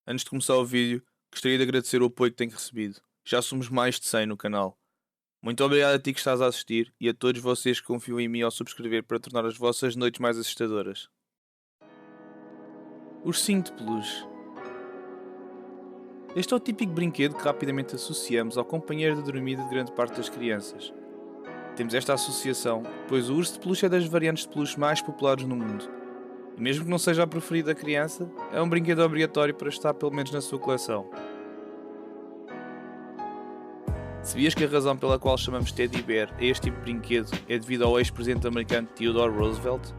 Antes de começar o vídeo, gostaria de agradecer o apoio que tenho recebido. Já somos mais de 100 no canal. Muito obrigado a ti que estás a assistir e a todos vocês que confiam em mim ao subscrever para tornar as vossas noites mais assustadoras. Ursinho de peluche. Este é o típico brinquedo que rapidamente associamos ao companheiro de dormida de grande parte das crianças. Temos esta associação, pois o urso de peluche é das variantes de peluche mais populares no mundo. E mesmo que não seja a preferida da criança, é um brinquedo obrigatório para estar pelo menos na sua coleção. Sabias que a razão pela qual chamamos Teddy Bear a este tipo de brinquedo é devido ao ex-presidente americano Theodore Roosevelt?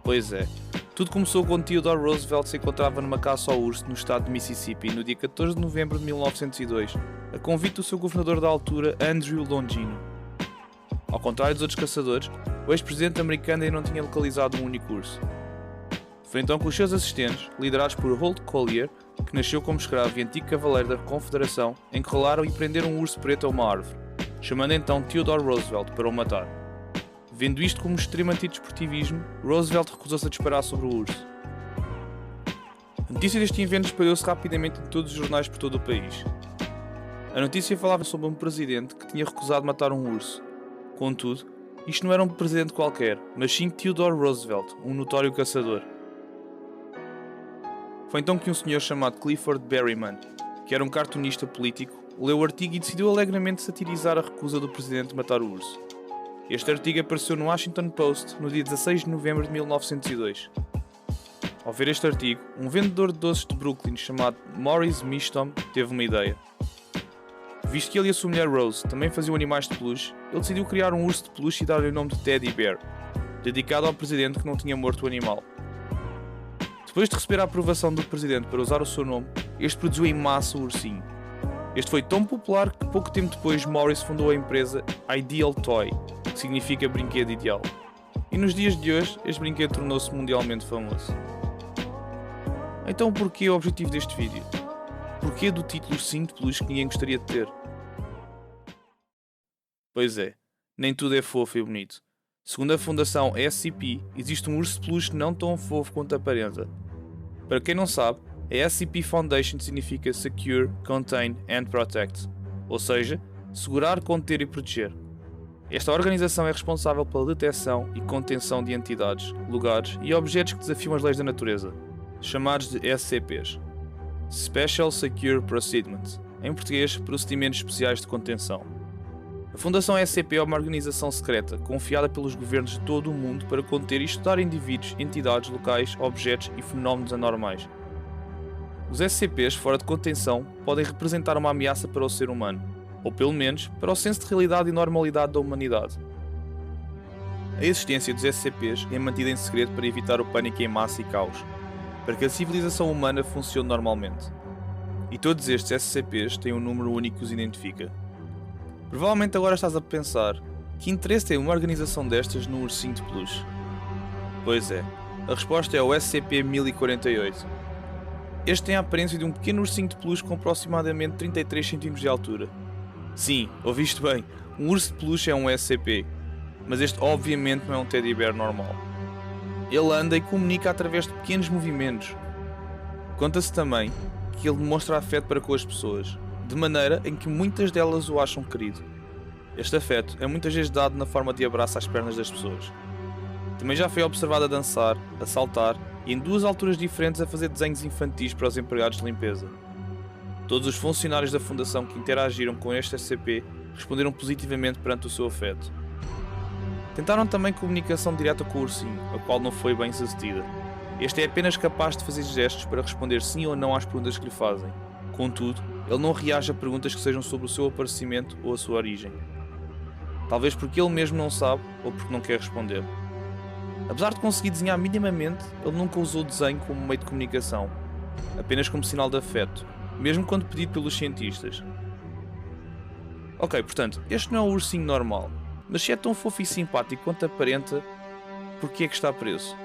Pois é. Tudo começou quando Theodore Roosevelt se encontrava numa caça ao urso no estado de Mississippi no dia 14 de novembro de 1902, a convite do seu governador da altura, Andrew Longino. Ao contrário dos outros caçadores, o ex-presidente americano ainda não tinha localizado um único urso. Foi então que os seus assistentes, liderados por Holt Collier, que nasceu como escravo e antigo cavaleiro da Confederação, enrolaram e prenderam um urso preto a uma árvore, chamando então Theodore Roosevelt para o matar. Vendo isto como extremo antidesportivismo, Roosevelt recusou-se a disparar sobre o urso. A notícia deste evento espalhou-se rapidamente em todos os jornais por todo o país. A notícia falava sobre um presidente que tinha recusado matar um urso. Contudo, isto não era um presidente qualquer, mas sim Theodore Roosevelt, um notório caçador. Foi então que um senhor chamado Clifford Berryman, que era um cartunista político, leu o artigo e decidiu alegremente satirizar a recusa do presidente de matar o urso. Este artigo apareceu no Washington Post no dia 16 de novembro de 1902. Ao ver este artigo, um vendedor de doces de Brooklyn chamado Maurice Mishtom teve uma ideia. Visto que ele e a sua mulher Rose também faziam animais de peluche, ele decidiu criar um urso de peluche e dar-lhe o nome de Teddy Bear, dedicado ao presidente que não tinha morto o animal. Depois de receber a aprovação do presidente para usar o seu nome, este produziu em massa o ursinho. Este foi tão popular que pouco tempo depois Morris fundou a empresa Ideal Toy, que significa brinquedo ideal. E nos dias de hoje, este brinquedo tornou-se mundialmente famoso. Então porquê o objetivo deste vídeo? Porquê do título Ursinho de peluche que ninguém gostaria de ter? Pois é, nem tudo é fofo e bonito. Segundo a fundação SCP, existe um urso de peluche não tão fofo quanto aparenta. Para quem não sabe, a SCP Foundation significa Secure, Contain and Protect, ou seja, segurar, conter e proteger. Esta organização é responsável pela detecção e contenção de entidades, lugares e objetos que desafiam as leis da natureza, chamados de SCPs. Special Secure Procediments, em português, Procedimentos Especiais de Contenção. A Fundação SCP é uma organização secreta, confiada pelos governos de todo o mundo para conter e estudar indivíduos, entidades, locais, objetos e fenómenos anormais. Os SCPs fora de contenção podem representar uma ameaça para o ser humano, ou pelo menos para o senso de realidade e normalidade da humanidade. A existência dos SCPs é mantida em segredo para evitar o pânico em massa e caos, para que a civilização humana funcione normalmente. E todos estes SCPs têm um número único que os identifica. Provavelmente agora estás a pensar, que interesse tem uma organização destas num ursinho de peluche? Pois é, a resposta é o SCP-1048. Este tem a aparência de um pequeno ursinho de peluche com aproximadamente 33 cm de altura. Sim, ouviste bem, um urso de peluche é um SCP, mas este obviamente não é um teddy bear normal. Ele anda e comunica através de pequenos movimentos. Conta-se também que ele demonstra afeto para com as pessoas, de maneira em que muitas delas o acham querido. Este afeto é muitas vezes dado na forma de abraço às pernas das pessoas. Também já foi observado a dançar, a saltar e em duas alturas diferentes a fazer desenhos infantis para os empregados de limpeza. Todos os funcionários da fundação que interagiram com este SCP responderam positivamente perante o seu afeto. Tentaram também comunicação direta com o ursinho, a qual não foi bem sucedida. Este é apenas capaz de fazer gestos para responder sim ou não às perguntas que lhe fazem. Contudo, ele não reage a perguntas que sejam sobre o seu aparecimento ou a sua origem. Talvez porque ele mesmo não sabe ou porque não quer responder. Apesar de conseguir desenhar minimamente, ele nunca usou o desenho como meio de comunicação, apenas como sinal de afeto, mesmo quando pedido pelos cientistas. Ok, portanto, este não é o ursinho normal, mas se é tão fofo e simpático quanto aparenta, porquê é que está preso?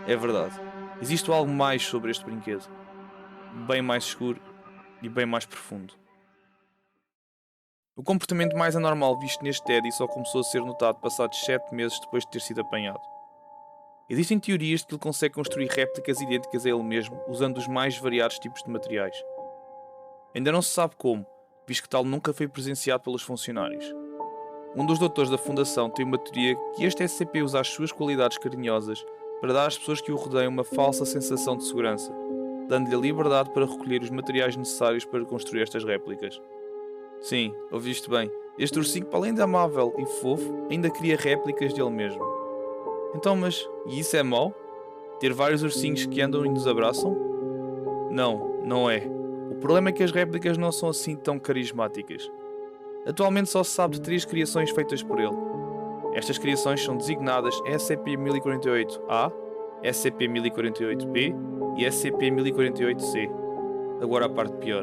É verdade, existe algo mais sobre este brinquedo, bem mais escuro e bem mais profundo. O comportamento mais anormal visto neste Teddy só começou a ser notado passados 7 meses depois de ter sido apanhado. Existem teorias de que ele consegue construir réplicas idênticas a ele mesmo usando os mais variados tipos de materiais. Ainda não se sabe como, visto que tal nunca foi presenciado pelos funcionários. Um dos doutores da Fundação tem uma teoria que este SCP usa as suas qualidades carinhosas para dar às pessoas que o rodeiam uma falsa sensação de segurança, dando-lhe a liberdade para recolher os materiais necessários para construir estas réplicas. Sim, ouviste bem, este ursinho, para além de amável e fofo, ainda cria réplicas dele mesmo. Então, mas, e isso é mau? Ter vários ursinhos que andam e nos abraçam? Não, não é. O problema é que as réplicas não são assim tão carismáticas. Atualmente só se sabe de 3 criações feitas por ele. Estas criações são designadas SCP-1048-A, SCP-1048-B e SCP-1048-C. Agora a parte pior.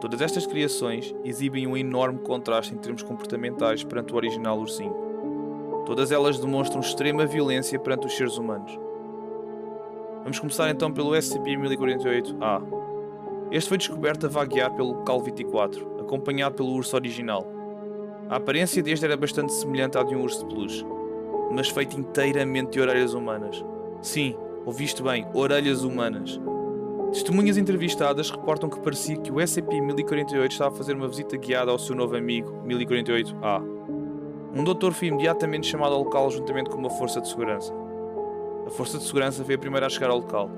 Todas estas criações exibem um enorme contraste em termos comportamentais perante o original ursinho. Todas elas demonstram extrema violência perante os seres humanos. Vamos começar então pelo SCP-1048-A. Este foi descoberto a vaguear pelo local 24, acompanhado pelo urso original. A aparência deste era bastante semelhante à de um urso de peluche, mas feito inteiramente de orelhas humanas. Sim, ouviste bem, orelhas humanas. Testemunhas entrevistadas reportam que parecia que o SCP-1048 estava a fazer uma visita guiada ao seu novo amigo, 1048-A. Um doutor foi imediatamente chamado ao local juntamente com uma força de segurança. A força de segurança foi a primeira a chegar ao local,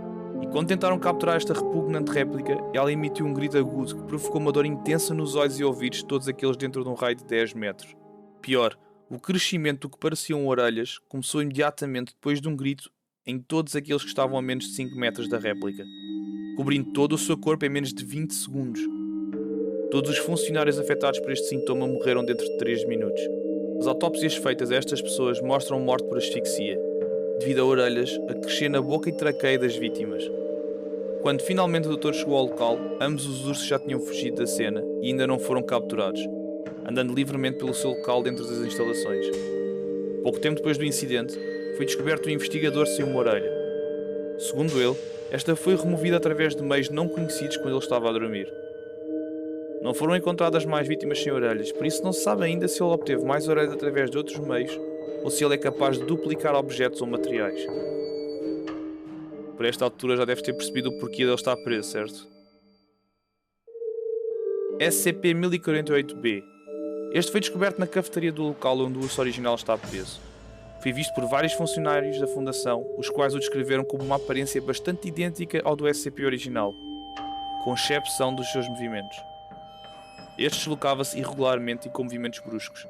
e quando tentaram capturar esta repugnante réplica, ela emitiu um grito agudo que provocou uma dor intensa nos olhos e ouvidos de todos aqueles dentro de um raio de 10 metros. Pior, o crescimento do que pareciam orelhas começou imediatamente depois de um grito em todos aqueles que estavam a menos de 5 metros da réplica, cobrindo todo o seu corpo em menos de 20 segundos. Todos os funcionários afetados por este sintoma morreram dentro de 3 minutos. As autópsias feitas a estas pessoas mostram morte por asfixia, devido a orelhas a crescer na boca e traqueia das vítimas. Quando finalmente o doutor chegou ao local, ambos os ursos já tinham fugido da cena e ainda não foram capturados, andando livremente pelo seu local dentro das instalações. Pouco tempo depois do incidente, foi descoberto um investigador sem uma orelha. Segundo ele, esta foi removida através de meios não conhecidos quando ele estava a dormir. Não foram encontradas mais vítimas sem orelhas, por isso não se sabe ainda se ele obteve mais orelhas através de outros meios ou se ele é capaz de duplicar objetos ou materiais. Por esta altura já deves ter percebido o porquê dele estar preso, certo? SCP-1048-B. Este foi descoberto na cafetaria do local onde o urso original está preso. Foi visto por vários funcionários da Fundação, os quais o descreveram como uma aparência bastante idêntica ao do SCP original, com exceção dos seus movimentos. Este deslocava-se irregularmente e com movimentos bruscos.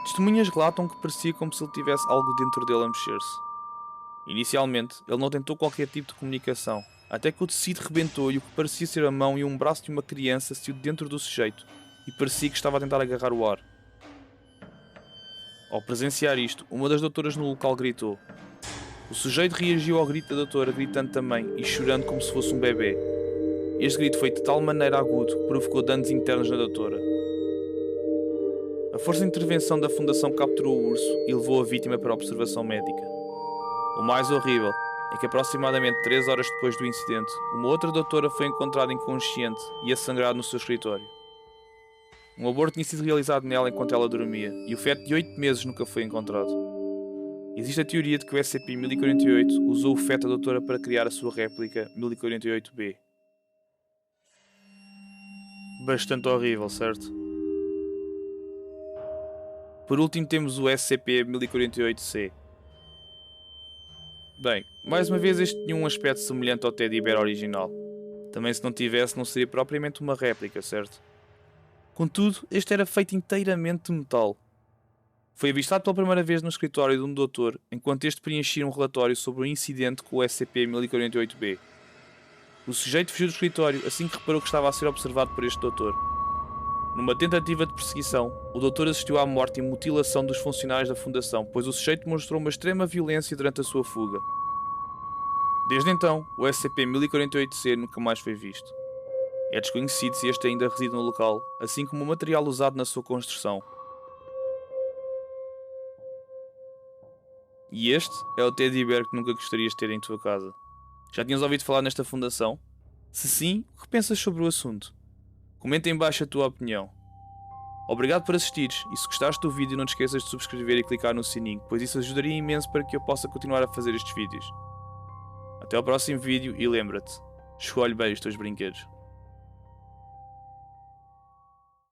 Testemunhas relatam que parecia como se ele tivesse algo dentro dele a mexer-se. Inicialmente, ele não tentou qualquer tipo de comunicação, até que o tecido rebentou e o que parecia ser a mão e um braço de uma criança saiu dentro do sujeito e parecia que estava a tentar agarrar o ar. Ao presenciar isto, uma das doutoras no local gritou. O sujeito reagiu ao grito da doutora, gritando também e chorando como se fosse um bebê. Este grito foi de tal maneira agudo que provocou danos internos na doutora. A força de intervenção da Fundação capturou o urso e levou a vítima para a observação médica. O mais horrível é que aproximadamente 3 horas depois do incidente, uma outra doutora foi encontrada inconsciente e a sangrar no seu escritório. Um aborto tinha sido realizado nela enquanto ela dormia, e o feto de 8 meses nunca foi encontrado. Existe a teoria de que o SCP-1048 usou o feto da doutora para criar a sua réplica 1048-B. Bastante horrível, certo? Por último temos o SCP-1048-C. Bem, mais uma vez este tinha um aspecto semelhante ao Teddy Bear original. Também se não tivesse não seria propriamente uma réplica, certo? Contudo, este era feito inteiramente de metal. Foi avistado pela primeira vez no escritório de um doutor enquanto este preenchia um relatório sobre o incidente com o SCP-1048-B. O sujeito fugiu do escritório assim que reparou que estava a ser observado por este doutor. Numa tentativa de perseguição, o doutor assistiu à morte e mutilação dos funcionários da Fundação, pois o sujeito mostrou uma extrema violência durante a sua fuga. Desde então, o SCP-1048-C nunca mais foi visto. É desconhecido se este ainda reside no local, assim como o material usado na sua construção. E este é o Teddy Bear que nunca gostarias de ter em tua casa. Já tinhas ouvido falar nesta fundação? Se sim, o que pensas sobre o assunto? Comenta em baixo a tua opinião. Obrigado por assistires e se gostaste do vídeo não te esqueças de subscrever e clicar no sininho, pois isso ajudaria imenso para que eu possa continuar a fazer estes vídeos. Até ao próximo vídeo e lembra-te, escolhe bem os teus brinquedos.